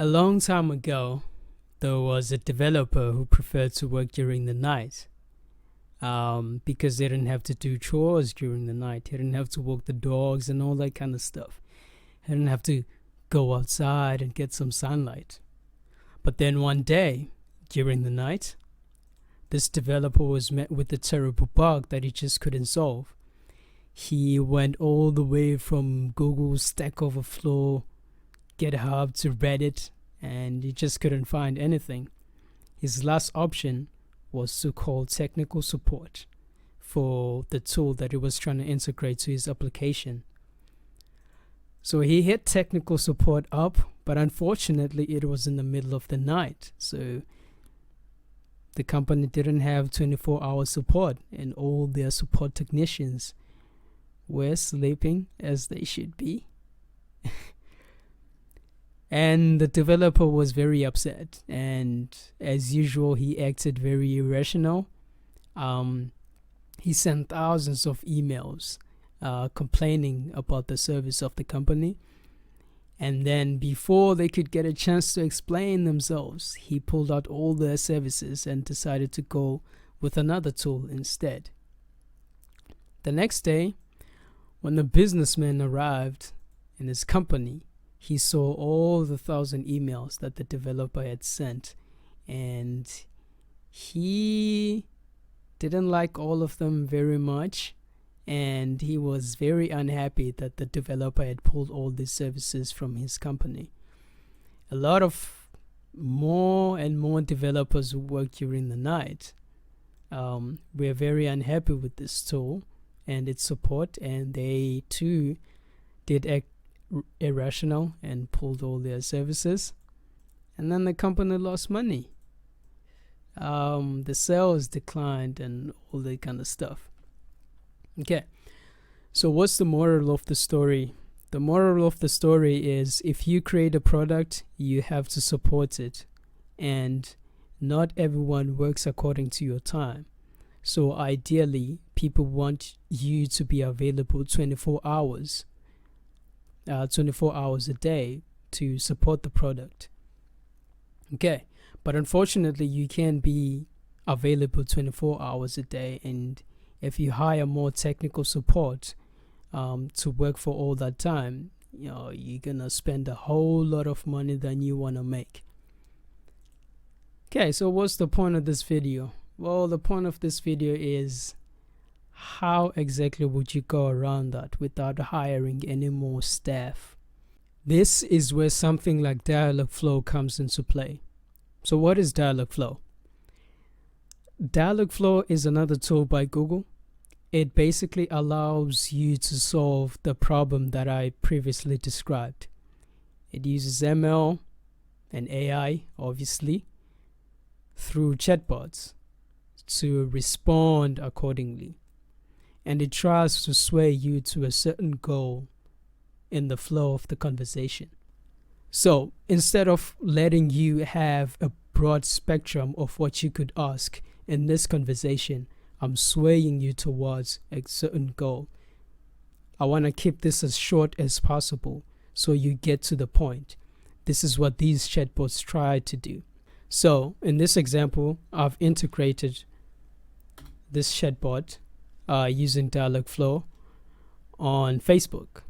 A long time ago, there was a developer who preferred to work during the night because they didn't have to do chores during the night. He didn't have to walk the dogs and all that kind of stuff. He didn't have to go outside and get some sunlight. But then one day, during the night, this developer was met with a terrible bug that he just couldn't solve. He went all the way from Google, Stack Overflow, GitHub to Reddit, and he just couldn't find anything. His last option was to call technical support for the tool that he was trying to integrate to his application. So he hit technical support up, but unfortunately it was in the middle of the night. So the company didn't have 24-hour support, and all their support technicians were sleeping as they should be. And the developer was very upset, and as usual, he acted very irrational. He sent thousands of emails complaining about the service of the company. And then before they could get a chance to explain themselves, he pulled out all their services and decided to go with another tool instead. The next day, when the businessman arrived in his company, he saw all the 1,000 emails that the developer had sent, and he didn't like all of them very much, and he was very unhappy that the developer had pulled all these services from his company. A lot of more and more developers who work during the night were very unhappy with this tool and its support, and they too did act irrational and pulled all their services, and then the company lost money. The sales declined and all that kind of stuff. Okay, so what's the moral of the story? The moral of the story is, if you create a product, you have to support it, and not everyone works according to your time. So ideally, people want you to be available 24 hours a day to support the product. Okay, but unfortunately you can't be available 24 hours a day, and if you hire more technical support to work for all that time, you're gonna spend a whole lot of money than you want to make. Okay, so what's the point of this video? Well, the point of this video is, how exactly would you go around that without hiring any more staff? This is where something like Dialogflow comes into play. So what is Dialogflow? Dialogflow is another tool by Google. It basically allows you to solve the problem that I previously described. It uses ML and AI, obviously, through chatbots to respond accordingly. And it tries to sway you to a certain goal in the flow of the conversation. So instead of letting you have a broad spectrum of what you could ask in this conversation, I'm swaying you towards a certain goal. I want to keep this as short as possible so you get to the point. This is what these chatbots try to do. So in this example, I've integrated this chatbot using Dialogflow on Facebook.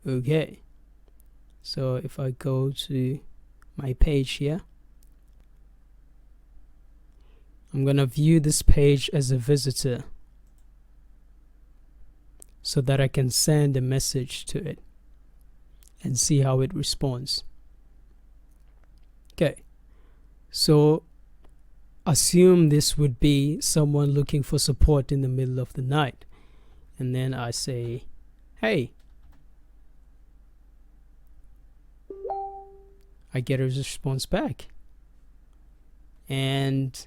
Okay, so if I go to my page here, I'm gonna view this page as a visitor so that I can send a message to it and see how it responds. Okay, so assume this would be someone looking for support in the middle of the night, and then I say, hey. I get a response back, and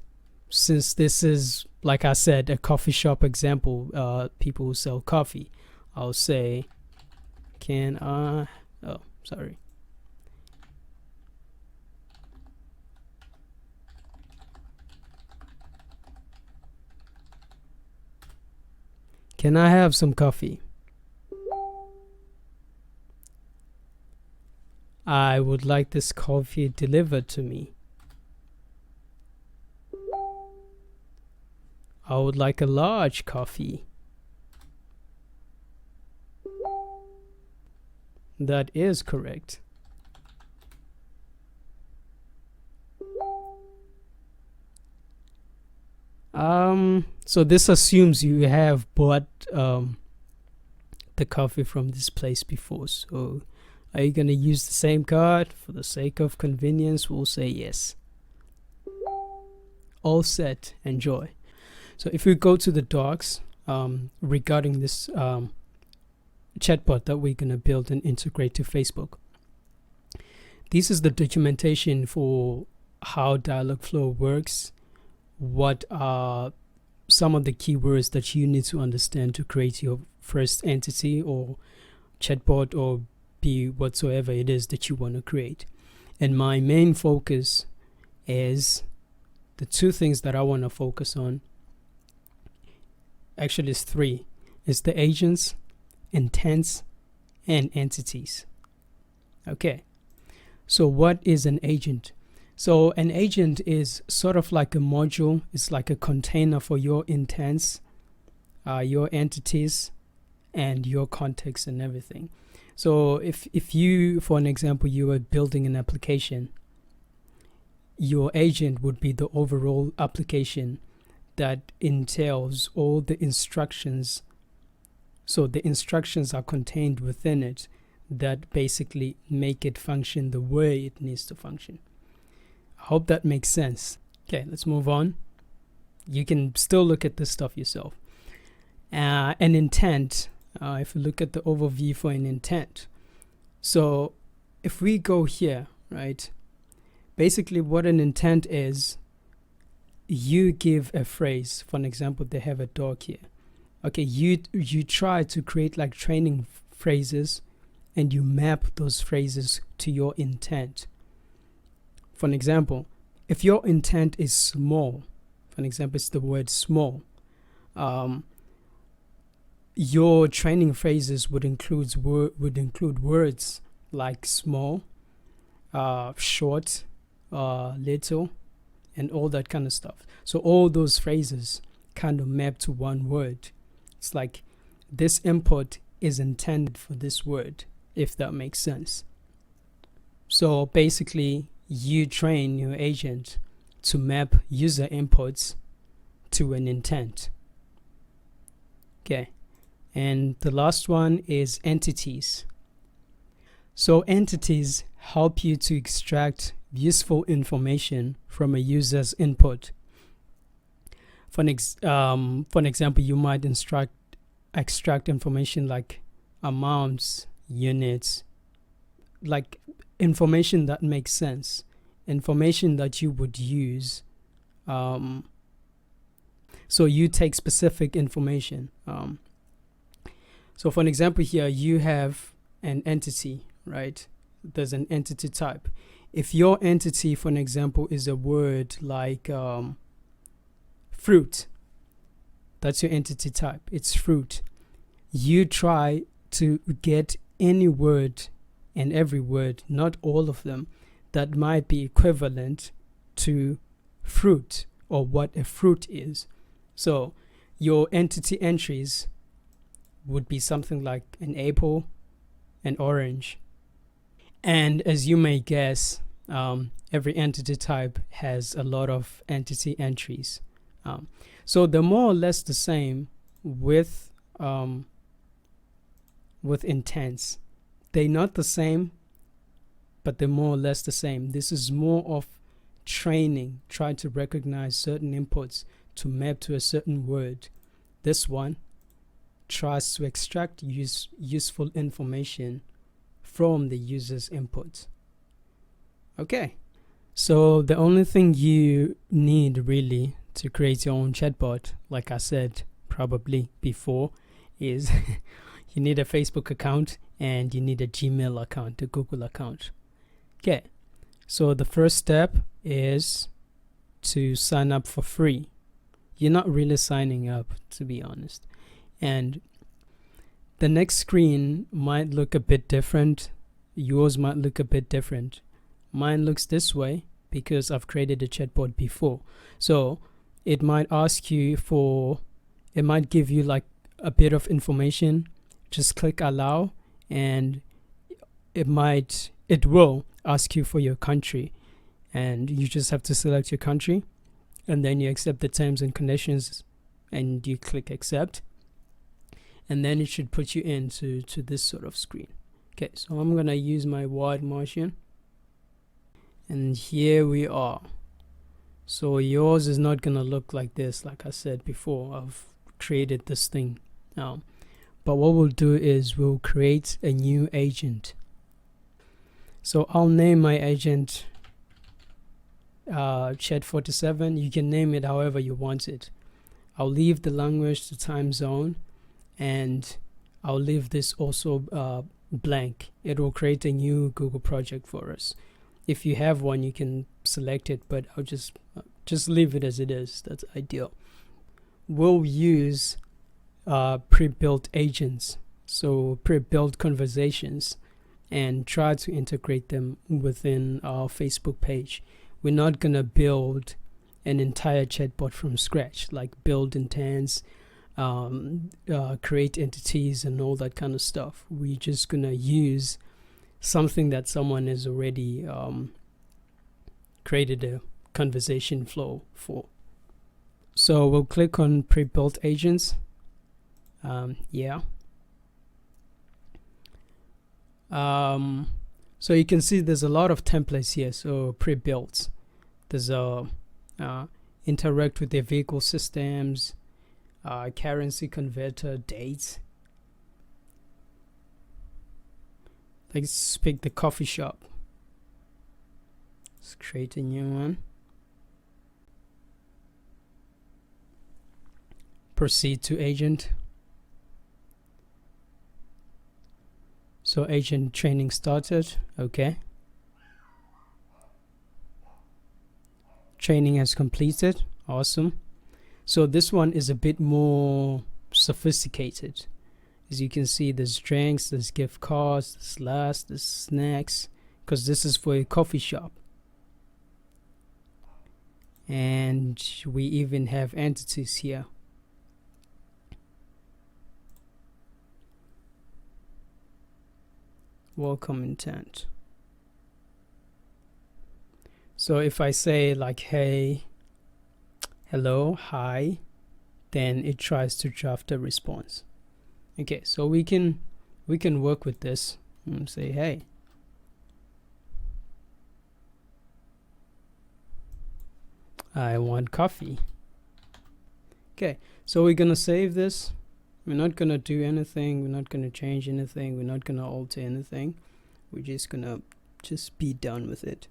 since this is, like I said, a coffee shop example, people who sell coffee, I'll say, can I can I have some coffee? I would like this coffee delivered to me. I would like a large coffee. That is correct. So this assumes you have bought the coffee from this place before. So are you going to use the same card? For the sake of convenience, we'll say yes. All set. Enjoy. So if we go to the docs regarding this chatbot that we're going to build and integrate to Facebook, this is the documentation for how Dialogflow works. What are some of the keywords that you need to understand to create your first entity or chatbot or be whatsoever it is that you want to create. And my main focus is the two things that I want to focus on. Actually, it's three. It's the agents, intents, and entities. Okay. So what is an agent? So an agent is sort of like a module. It's like a container for your intents, your entities, and your context and everything. So if you, for an example, you are building an application, your agent would be the overall application that entails all the instructions. So the instructions are contained within it that basically make it function the way it needs to function. I hope that makes sense. Okay, let's move on. You can still look at this stuff yourself. An intent, if we look at the overview for an intent. So if we go here, right, basically what an intent is, you give a phrase. For an example, they have a dog here. Okay, you try to create like training phrases and you map those phrases to your intent. For an example, if your intent is small, for an example, it's the word small, your training phrases would include words like small, short, little, and all that kind of stuff. So all those phrases kind of map to one word. It's like this input is intended for this word, if that makes sense. So basically, you train your agent to map user inputs to an intent. Okay. And the last one is entities. So entities help you to extract useful information from a user's input. For an example, you might extract information like amounts, units, like information that makes sense, information that you would use. So you take specific information. So for an example here, you have an entity, right? There's an entity type. If your entity, for an example, is a word like fruit, that's your entity type. It's fruit. You try to get any word and every word, not all of them, that might be equivalent to fruit or what a fruit is. So your entity entries would be something like an apple, an orange. And as you may guess, every entity type has a lot of entity entries. So they're more or less the same with intents. They're not the same, but they're more or less the same. This is more of training, trying to recognize certain inputs to map to a certain word. This one tries to extract useful information from the user's input. Okay, so the only thing you need really to create your own chatbot, like I said probably before, is you need a Facebook account and you need a Gmail account, a Google account. Okay, so the first step is to sign up for free. You're not really signing up, to be honest. And the next screen might look a bit different. yours might look a bit different. Mine looks this way because I've created a chatbot before. So it might give you like a bit of information. Just click allow, and it will ask you for your country, and you just have to select your country, and then you accept the terms and conditions, and you click accept, and then it should put you into this sort of screen. Okay, so I'm gonna use my white Martian, and here we are. So yours is not gonna look like this. Like I said before, I've created this thing now, but what we'll do is we'll create a new agent. So I'll name my agent Chat47. You can name it however you want it. I'll leave the language, the time zone, and I'll leave this also blank. It will create a new Google project for us. If you have one, you can select it, but I'll just leave it as it is. That's ideal. We'll use pre-built agents, so pre-built conversations, and try to integrate them within our Facebook page. We're not gonna build an entire chatbot from scratch, like build intents, create entities and all that kind of stuff. We're just gonna use something that someone has already created a conversation flow for. So we'll click on pre-built agents. So you can see there's a lot of templates here. So pre-built, there's interact with their vehicle systems, currency converter, dates. Let's pick the coffee shop. Let's create a new one. Proceed to agent. So agent training started. Okay. Training has completed. Awesome. So this one is a bit more sophisticated. As you can see, there's drinks, there's gift cards, there's snacks, because this is for a coffee shop. And we even have entities here. Welcome intent. So if I say like, hey, hello, hi, then it tries to draft a response. Okay, so we can work with this and say, hey, I want coffee. Okay, so we're gonna save this. We're not gonna do anything. We're not gonna change anything. We're not gonna alter anything. We're just gonna be done with it.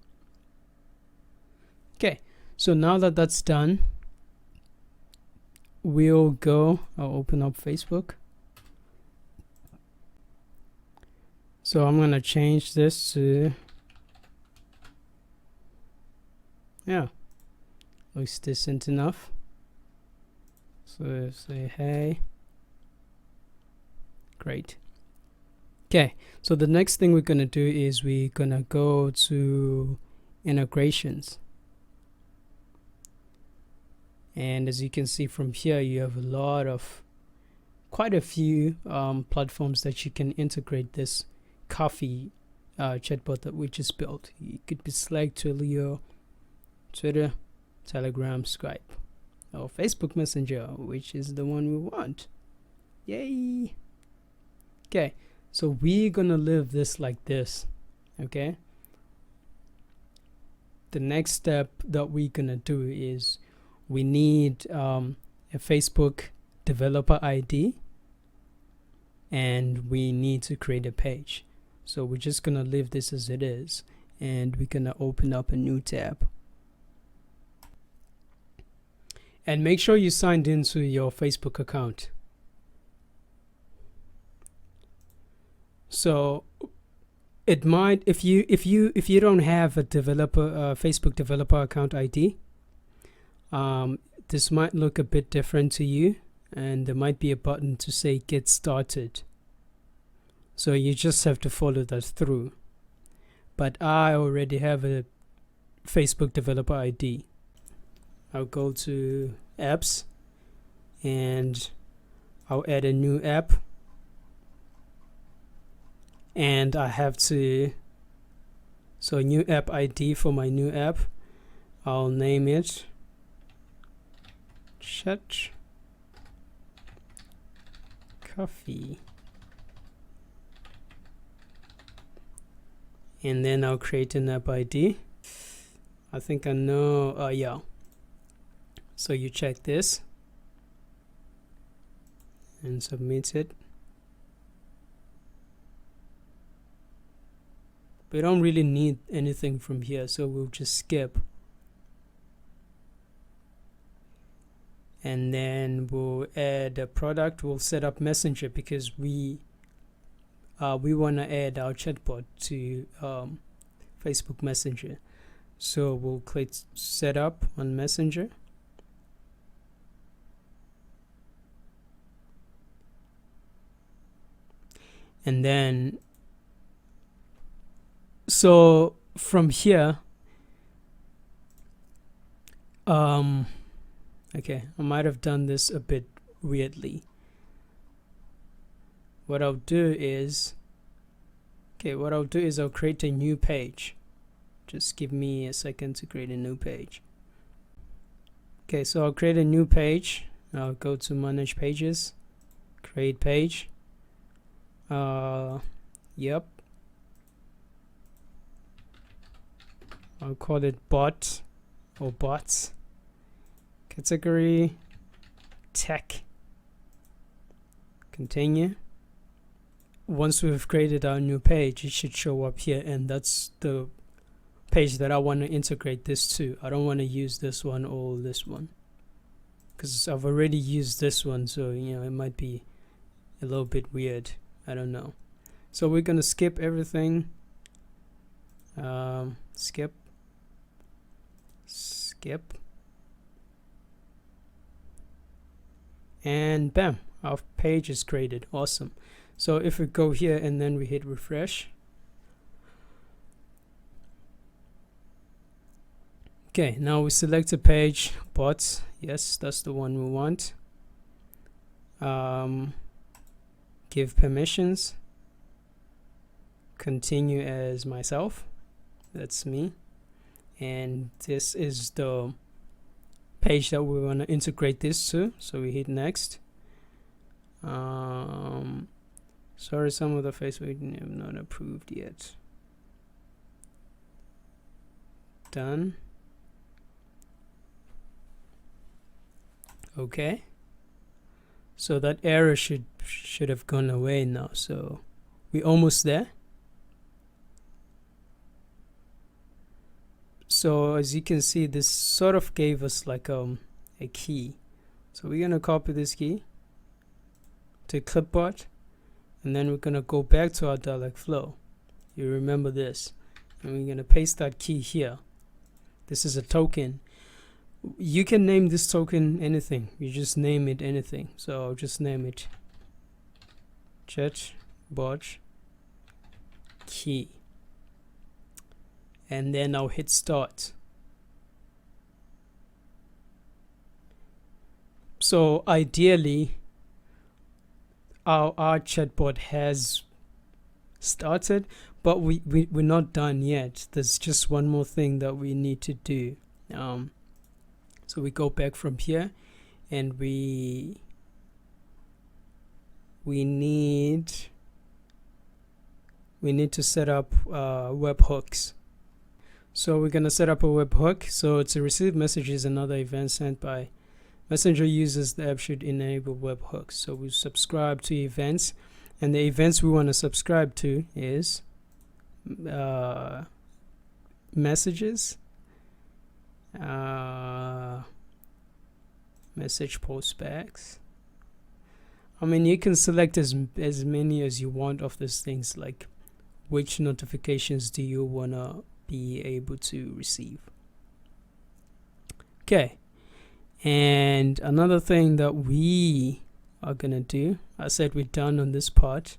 Okay, so now that that's done, I'll open up Facebook. So I'm gonna change this to, looks decent enough. So say hey. Great. Okay, so the next thing we're gonna do is we're gonna go to integrations. And as you can see from here, you have quite a few platforms that you can integrate this coffee chatbot that we just built. It could be Slack, Twilio, Twitter, Telegram, Skype, or Facebook Messenger, which is the one we want. Yay! Okay, so we're gonna leave this like this. Okay, the next step that we're gonna do is we need a Facebook developer ID, and we need to create a page. So we're just gonna leave this as it is, and we're gonna open up a new tab. And make sure you signed into your Facebook account. So it might, if you don't have a Facebook developer account ID, this might look a bit different to you, and there might be a button to say get started. So you just have to follow that through. but I already have a Facebook developer ID. I'll go to apps and I'll add a new app, and I have to, so new app ID for my new app, I'll name it Chat Coffee, and then I'll create an app ID. I think I know, yeah. So you check this and submit it. We don't really need anything from here, so we'll just skip. And then we'll add a product. We'll set up Messenger because we want to add our chatbot to Facebook Messenger. So we'll click setup on Messenger. And then, so from here, okay, I might have done this a bit weirdly. What I'll do is, I'll create a new page. Just give me a second to create a new page. Okay, so I'll create a new page. I'll go to manage pages, create page. Yep. I'll call it bot or bots. Category tech. Continue. Once we've created our new page, it should show up here, and that's the page that I want to integrate this to. I don't want to use this one or this one because I've already used this one, so it might be a little bit weird. I don't know. So we're gonna skip everything. Skip. And bam, our page is created. Awesome. So if we go here and then we hit refresh. Okay, now we select a page, bots. Yes, that's the one we want. Give permissions. Continue as myself. That's me. And this is the page that we want to integrate this to. So we hit next. Sorry, some of the Facebook have not approved yet. Done. Okay. So that error should have gone away now. So we're almost there. So as you can see, this sort of gave us like a key. So we're gonna copy this key to clipboard, and then we're gonna go back to our Dialogflow. You remember this, and we're gonna paste that key here. This is a token. You can name this token anything. You just name it anything. So I'll just name it chatbot key. And then I'll hit start. So ideally, our chatbot has started, but we're not done yet. There's just one more thing that we need to do. So we go back from here, and we need to set up webhooks. So we're gonna set up a webhook. So to receive messages and other events sent by Messenger users, the app should enable webhooks. So we subscribe to events, and the events we want to subscribe to is messages, message postbacks. I mean, you can select as many as you want of these things, like which notifications do you want to be able to receive. Okay, and another thing that we are gonna do, I said we're done on this part.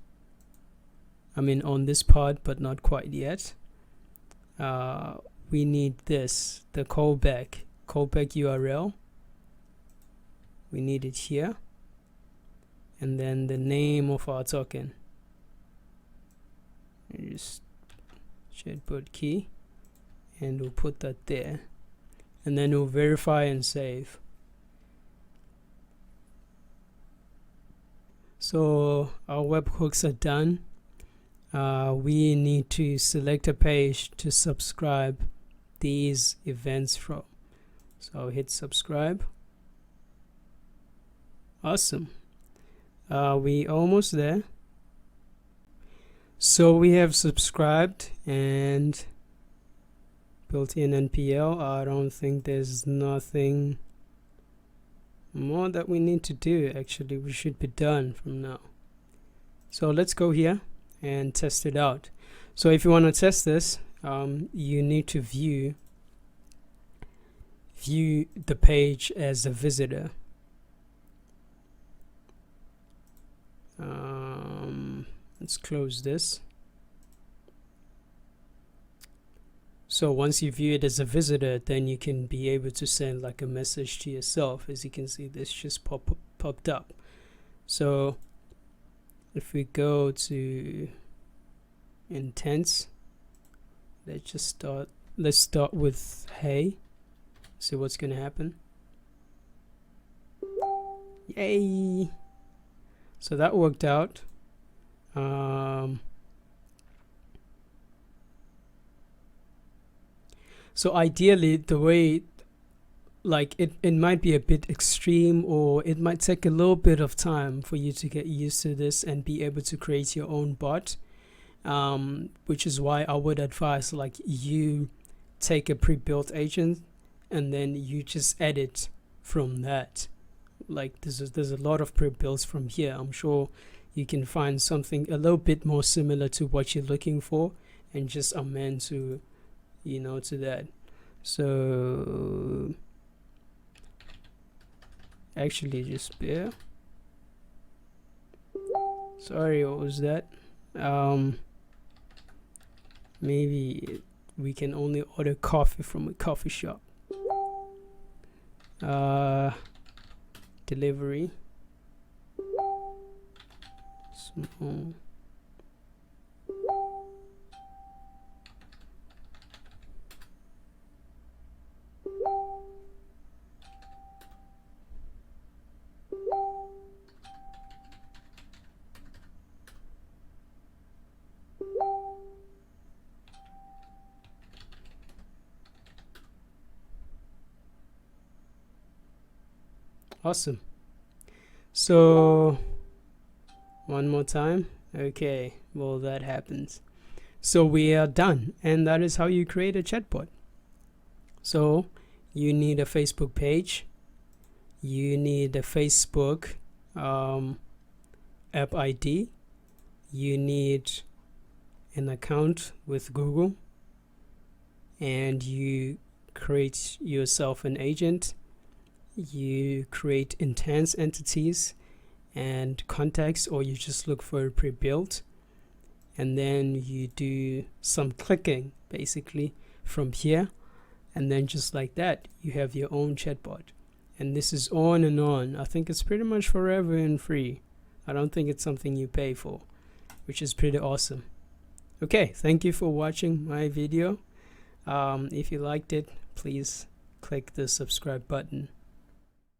I mean on this part, but not quite yet. we need this, the callback URL. We need it here, and then the name of our token. Just chatbot key, and we'll put that there, and then we'll verify and save. So our webhooks are done. We need to select a page to subscribe these events from. So I'll hit subscribe. Awesome. We almost there. So we have subscribed and built in NPL. I don't think there's nothing more that we need to do. Actually, we should be done from now. So let's go here and test it out. So if you want to test this, you need to view the page as a visitor. Let's close this. So once you view it as a visitor, then you can be able to send like a message to yourself. As you can see, this just popped up. So if we go to intents, let's start with hey. See what's gonna happen. Yay! So that worked out. So ideally, the way, like it might be a bit extreme, or it might take a little bit of time for you to get used to this and be able to create your own bot, which is why I would advise like you take a pre-built agent and then you just edit from that. Like there's a lot of pre-builts from here. I'm sure you can find something a little bit more similar to what you're looking for and just amend to, you know, to that. So actually just bear. Sorry, what was that? Maybe we can only order coffee from a coffee shop. Delivery. Small. Awesome. So one more time. Okay, well that happens. So we are done, and that is how you create a chatbot. So you need a Facebook page, you need a Facebook app ID, you need an account with Google, and you create yourself an agent. You create intense entities and contacts, or you just look for a pre-built, and then you do some clicking basically from here, and then just like that you have your own chatbot. And this is on and on. I think it's pretty much forever and free. I don't think it's something you pay for, which is pretty awesome. Okay, thank you for watching my video. If you liked it, please click the subscribe button.